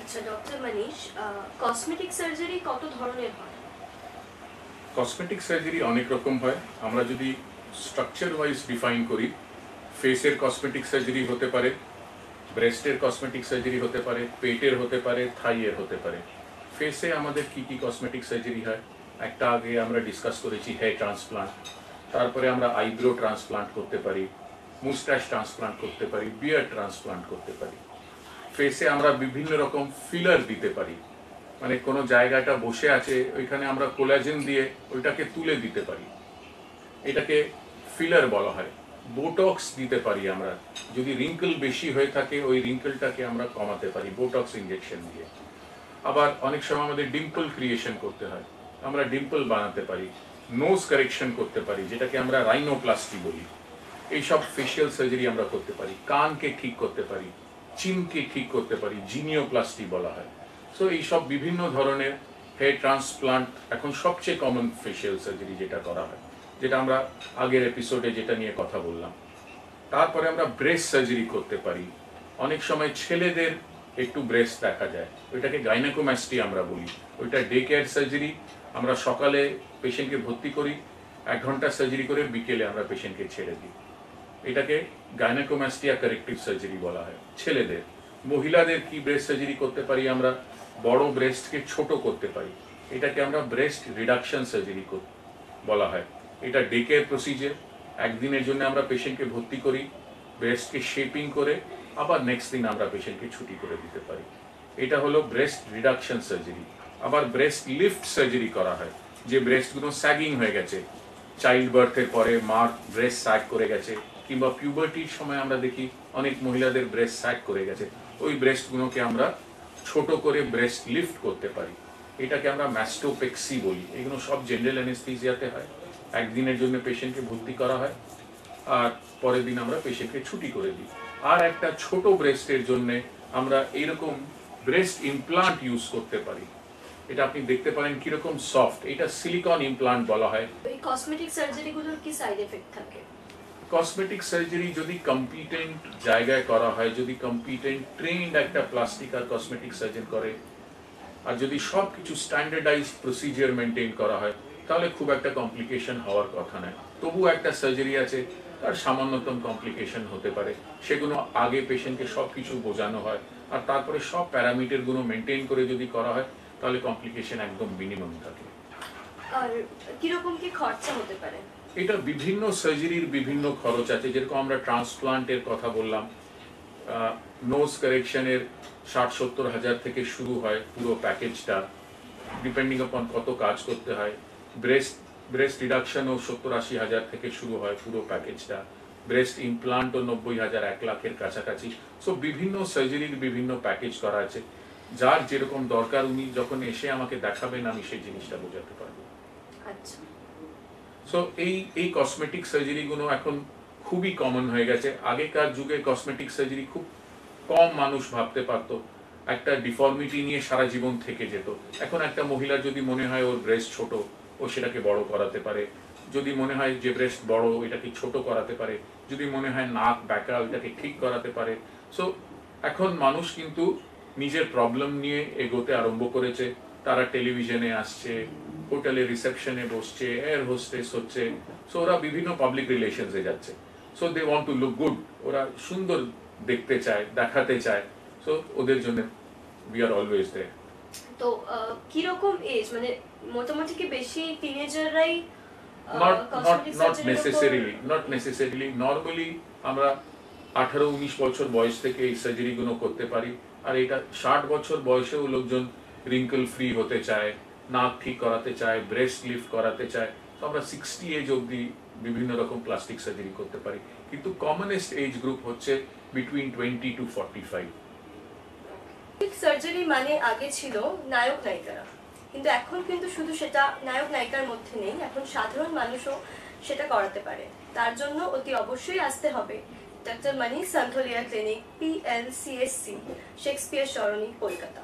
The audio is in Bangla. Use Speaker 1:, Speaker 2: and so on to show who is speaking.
Speaker 1: আচ্ছা ডক্টর মানিশ, কসমেটিক সার্জারি কত ধরনের হয়?
Speaker 2: কসমেটিক সার্জারি অনেক রকম হয়। আমরা যদি স্ট্রাকচার ওয়াইজ ডিফাইন করি, ফেসের কসমেটিক সার্জারি হতে পারে, ব্রেস্টের কসমেটিক সার্জারি হতে পারে, পেটের হতে পারে, থাইয়ের হতে পারে। ফেসে আমাদের কি কি কসমেটিক সার্জারি হয়, একটা আগে আমরা ডিসকাস করেছি হেয়ার ট্রান্সপ্লান্ট, তারপরে আমরা আইব্রো ট্রান্সপ্লান্ট করতে পারি, মুস্টাচ ট্রান্সপ্লান্ট করতে পারি, বিয়ার ট্রান্সপ্লান্ট করতে পারি। ফেসে আমরা বিভিন্ন রকম ফিলার দিতে পারি, মানে কোনো জায়গাটা বসে আছে ওইখানে আমরা কোলাজেন দিয়ে ওইটাকে তুলে দিতে পারি, এটাকে ফিলার বলা হয়। বোটক্স দিতে পারি আমরা, যদি রিঙ্কেল বেশি হয়ে থাকে ওই রিঙ্কেলটাকে আমরা কমাতে পারি বোটক্স ইনজেকশন দিয়ে। আবার অনেক সময় আমাদের ডিম্পল ক্রিয়েশন করতে হয়, আমরা ডিম্পল বানাতে পারি। নোজ কারেকশন করতে পারি, যেটাকে আমরা রাইনোপ্লাস্টি বলি। এইসব ফেশিয়াল সার্জারি আমরা করতে পারি। কানকে ঠিক করতে পারি, চিনকে ঠিক করতে পারি, জিনিওপ্লাস্টি বলা হয়। সো এইসব বিভিন্ন ধরনের হেয়ার ট্রান্সপ্লান্ট এখন সবচেয়ে কমন ফেশিয়াল সার্জারি যেটা করা হয়, যেটা আমরা আগের এপিসোডে যেটা নিয়ে কথা বললাম। তারপরে আমরা ব্রেস্ট সার্জারি করতে পারি। অনেক সময় ছেলেদের একটু ব্রেস্ট দেখা যায়, ওইটাকে গাইনেকোম্যাস্টি আমরা বলি। ওইটা ডে কেয়ার সার্জারি। আমরা সকালে পেশেন্টকে ভর্তি করি, 1 ঘন্টা সার্জারি করে বিকেলে আমরা পেশেন্টকে ছেড়ে দিই। এটাকে গাইনেকোম্যাস্টিয়া কারেক্টিভ সার্জারি বলা হয় ছেলেদের। মহিলাদের কি ব্রেস্ট সার্জারি করতে পারি, আমরা বড় ব্রেস্টকে ছোট করতে পারি, এটাকে আমরা ব্রেস্ট রিডাকশন সার্জারি বলা হয়। এটা ডে কেয়ার প্রসিজার। একদিনের জন্য আমরা পেশেন্টকে ভর্তি করি, ব্রেস্টকে শেপিং করে আবার নেক্সট দিন আমরা পেশেন্টকে ছুটি করে দিতে পারি। এটা হলো ব্রেস্ট রিডাকশন সার্জারি। আবার ব্রেস্ট লিফট সার্জারি করা হয়, যে ব্রেস্টগুলো স্যাগিং হয়ে গেছে, চাইল্ড বার্থের পরে মার ব্রেস্ট স্যাগ করে গেছে, কিংবা পিউবার্টির সময় আমরা দেখি অনেক মহিলাদের ব্রেস্ট স্যাগ করে গেছে, ওই ব্রেস্টগুলোকে আমরা ছোট করে ব্রেস্ট লিফট করতে পারি। এটাকে আমরা ম্যাস্টোপেক্সি বলি। এগুলো সব জেনারেল অ্যানেস্থেসিয়াতে হয়। একদিনের জন্য পেশেন্টকে ভর্তি করা হয়, আর পরের দিন আমরা পেশেন্টকে ছুটি করে দিই। আর একটা ছোট ব্রেস্টের জন্য আমরা এইরকম ব্রেস্ট ইমপ্লান্ট ইউজ করতে পারি। এটা আপনি দেখতে পারেন কিরকম সফট, এটা সিলিকন ইমপ্লান্ট বলা হয়।
Speaker 1: এই কসমেটিক সার্জারিগুলোর কি সাইড এফেক্ট থাকে?
Speaker 2: কসমেটিক সার্জারি যদি কম্পিটেন্ট জায়গায় করা হয়, যদি কম্পিটেন্ট ট্রেন্ড একটা প্লাস্টিক আর কসমেটিক সার্জন করে, আর যদি সব কিছু স্ট্যান্ডার্ডাইজড প্রসিজার মেনটেন করা হয়, তাহলে খুব একটা কমপ্লিকেশন হওয়ার কথা নয়। তবু একটা সার্জারি আছে, তার সামান্যতম কমপ্লিকেশন হতে পারে। সেগুলো আগে পেশেন্টকে সব কিছু বোঝানো হয়, আর তারপরে সব প্যারামিটারগুলো মেনটেন করে যদি করা হয়, তাহলে কমপ্লিকেশন একদম মিনিমাম থাকে।
Speaker 1: আর কিরকম কি খরচা হতে পারে?
Speaker 2: এটা বিভিন্ন সার্জারির বিভিন্ন খরচ আছে। যেরকম আমরা ট্রান্সপ্লান্টের কথা বললাম, নোজ কারেকশনের 60-70 হাজার থেকে শুরু হয় পুরো প্যাকেজটা, ডিপেন্ডিং অপন কত কাজ করতে হয়। ব্রেস্ট রিডাকশনও 70-80 হাজার থেকে শুরু হয় পুরো প্যাকেজটা। ব্রেস্ট ইমপ্লান্টও 90,000 1 লাখের কাছাকাছি। সো বিভিন্ন সার্জারির বিভিন্ন প্যাকেজ করা আছে। যার যেরকম দরকার উনি যখন এসে আমাকে দেখাবেন, আমি সেই জিনিসটা বোঝাতে পারবো।
Speaker 1: আচ্ছা।
Speaker 2: সো এই কসমেটিক সার্জারিগুলো এখন খুবই কমন হয়ে গেছে। আগেকার যুগে কসমেটিক সার্জারি খুব কম মানুষ ভাবতে পারত, একটা ডিফর্মিটি নিয়ে সারা জীবন থেকে যেত। এখন একটা মহিলার যদি মনে হয় ওর ব্রেস্ট ছোট, ও সেটাকে বড় করাতে পারে। যদি মনে হয় যে ব্রেস্ট বড়, এটাকে ছোট করাতে পারে। যদি মনে হয় নাক ব্যাকা, ওইটাকে ঠিক করাতে পারে। সো এখন মানুষ কিন্তু নিজের প্রবলেম নিয়ে এগোতে আরম্ভ করেছে। তারা টেলিভিশনে আসছে, হোটেলে রিসেপশনে বসছে, এয়ার হোস্টেস হচ্ছে। সো ওরা বিভিন্ন পাবলিক রিলেশনসে যাচ্ছে। So they want to look good, ওরা সুন্দর দেখতে চায়, দেখাতে চায়। সো ওদের জন্য উই আর অলওয়েজ দেয়ার।
Speaker 1: তো কিরকম এজ, মানে মোটামুটি কি বেশি টিনেজাররাই?
Speaker 2: Not necessarily. নর্মালি আমরা 18-19 বছর বয়স থেকে এই সার্জারিগুলো করতে পারি। আর এটা 60 বছর বয়সেও লোকজন রিঙ্কল ফ্রি হতে চায়, নাক ঠিক করাতে চায়, ব্রেস্ট লিফট করাতে চায়। তো আমরা 60 এজ অবধি বিভিন্ন রকম প্লাস্টিক সার্জারি করতে পারি। কিন্তু কমনেস্ট এজ গ্রুপ হচ্ছে বিটুইন 20 to 45।
Speaker 1: সার্জারি মানে আগে ছিল নায়ক নায়িকারা, কিন্তু এখন কিন্তু শুধু সেটা নায়ক নায়িকার মধ্যে নেই, এখন সাধারণ মানুষও সেটা করাতে পারে। তার জন্য অতি অবশ্যই আসতে হবে doctor Manish Santhalia clinic, PLCSC, Shakespeare Sarani, Kolkata.